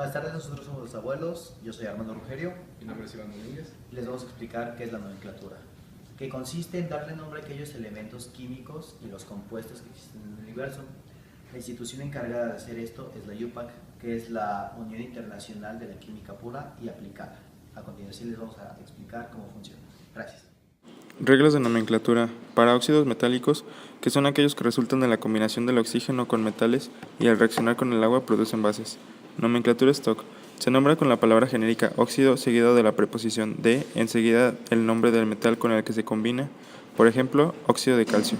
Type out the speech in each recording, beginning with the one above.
Buenas tardes, nosotros somos los abuelos, yo soy Armando Rugerio. Mi nombre es Iván Domínguez. Y les vamos a explicar qué es la nomenclatura, que consiste en darle nombre a aquellos elementos químicos y los compuestos que existen en el universo. La institución encargada de hacer esto es la UPAC, que es la Unión Internacional de la Química Pura y Aplicada. A continuación les vamos a explicar cómo funciona. Gracias. Reglas de nomenclatura para óxidos metálicos, que son aquellos que resultan de la combinación del oxígeno con metales y al reaccionar con el agua producen bases. Nomenclatura stock. Se nombra con la palabra genérica óxido seguido de la preposición de, enseguida el nombre del metal con el que se combina, por ejemplo, óxido de calcio.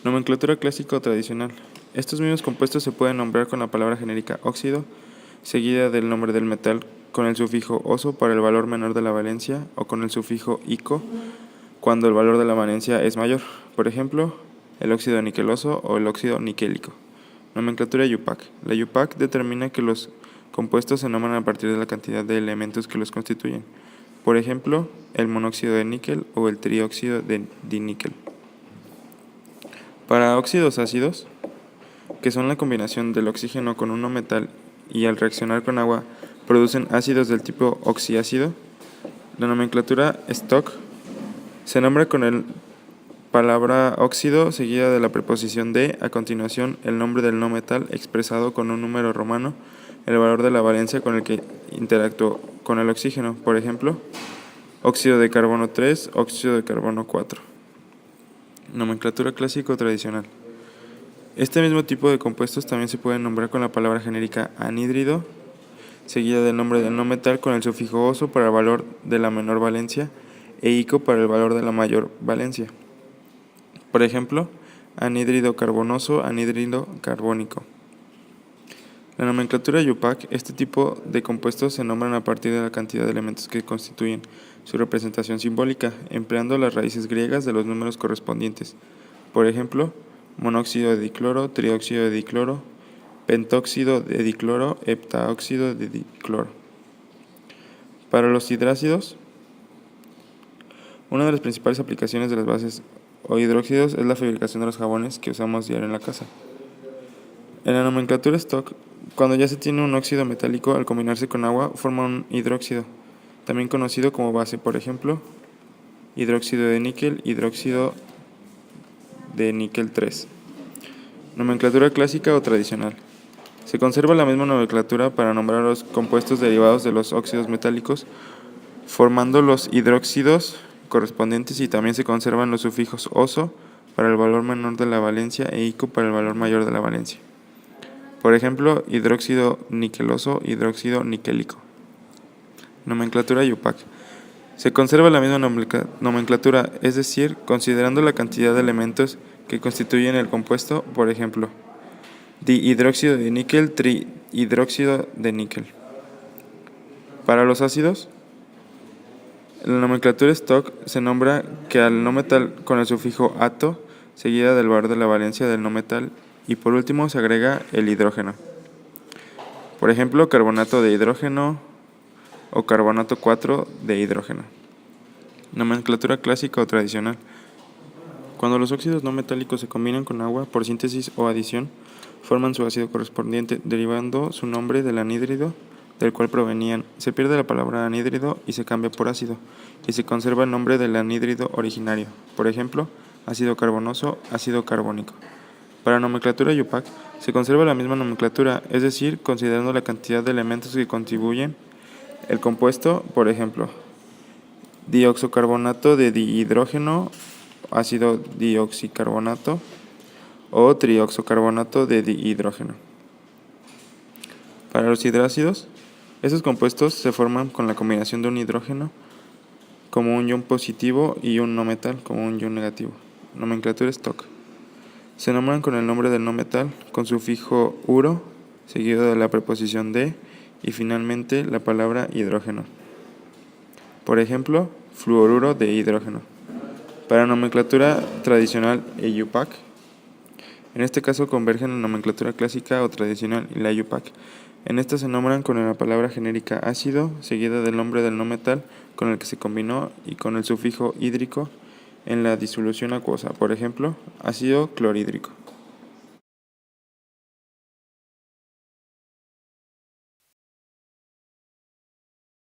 Nomenclatura clásica o tradicional. Estos mismos compuestos se pueden nombrar con la palabra genérica óxido, seguida del nombre del metal con el sufijo oso para el valor menor de la valencia o con el sufijo ico cuando el valor de la valencia es mayor, por ejemplo, el óxido niqueloso o el óxido niquélico. Nomenclatura UPAC. La UPAC determina que los compuestos se nombran a partir de la cantidad de elementos que los constituyen, por ejemplo, el monóxido de níquel o el trióxido de diníquel. Para óxidos ácidos, que son la combinación del oxígeno con un metal y al reaccionar con agua producen ácidos del tipo oxiácido, la nomenclatura stock se nombra con el palabra óxido seguida de la preposición de, a continuación el nombre del no metal expresado con un número romano, el valor de la valencia con el que interactuó con el oxígeno, por ejemplo, óxido de carbono 3, óxido de carbono 4. Nomenclatura clásica o tradicional. Este mismo tipo de compuestos también se pueden nombrar con la palabra genérica anhídrido, seguida del nombre del no metal con el sufijo oso para el valor de la menor valencia e ico para el valor de la mayor valencia. Por ejemplo, anhídrido carbonoso, anhídrido carbónico. La nomenclatura UPAC, este tipo de compuestos se nombran a partir de la cantidad de elementos que constituyen su representación simbólica, empleando las raíces griegas de los números correspondientes. Por ejemplo, monóxido de dicloro, trióxido de dicloro, pentóxido de dicloro, heptaóxido de dicloro. Para los hidrácidos, una de las principales aplicaciones de las bases o hidróxidos es la fabricación de los jabones que usamos diario en la casa. En la nomenclatura stock, cuando ya se tiene un óxido metálico, al combinarse con agua, forma un hidróxido, también conocido como base, por ejemplo, hidróxido de níquel, hidróxido de níquel 3. Nomenclatura clásica o tradicional. Se conserva la misma nomenclatura para nombrar los compuestos derivados de los óxidos metálicos, formando los hidróxidos correspondientes y también se conservan los sufijos oso para el valor menor de la valencia e ico para el valor mayor de la valencia. Por ejemplo, hidróxido niqueloso, hidróxido niquélico. Nomenclatura UPAC. Se conserva la misma nomenclatura, es decir, considerando la cantidad de elementos que constituyen el compuesto, por ejemplo, dihidróxido de níquel, trihidróxido de níquel. Para los ácidos, la nomenclatura stock se nombra que al no metal con el sufijo ato, seguida del valor de la valencia del no metal, y por último se agrega el hidrógeno. Por ejemplo, carbonato de hidrógeno o carbonato 4 de hidrógeno. Nomenclatura clásica o tradicional. Cuando los óxidos no metálicos se combinan con agua por síntesis o adición, forman su ácido correspondiente, derivando su nombre del anhídrido del cual provenían. Se pierde la palabra anhídrido y se cambia por ácido, y se conserva el nombre del anhídrido originario, por ejemplo, ácido carbonoso, ácido carbónico. Para nomenclatura UPAC, se conserva la misma nomenclatura, es decir, considerando la cantidad de elementos que contribuyen el compuesto, por ejemplo, dioxocarbonato de dihidrógeno, ácido dioxicarbonato, o trioxocarbonato de dihidrógeno. Para los hidrácidos, estos compuestos se forman con la combinación de un hidrógeno como un ion positivo y un no metal como un ion negativo. Nomenclatura stock. Se nombran con el nombre del no metal, con sufijo uro, seguido de la preposición de, y finalmente la palabra hidrógeno. Por ejemplo, fluoruro de hidrógeno. Para nomenclatura tradicional e UPAC, en este caso convergen la nomenclatura clásica o tradicional y la UPAC. En esta se nombran con la palabra genérica ácido, seguida del nombre del no metal con el que se combinó y con el sufijo hídrico en la disolución acuosa, por ejemplo, ácido clorhídrico.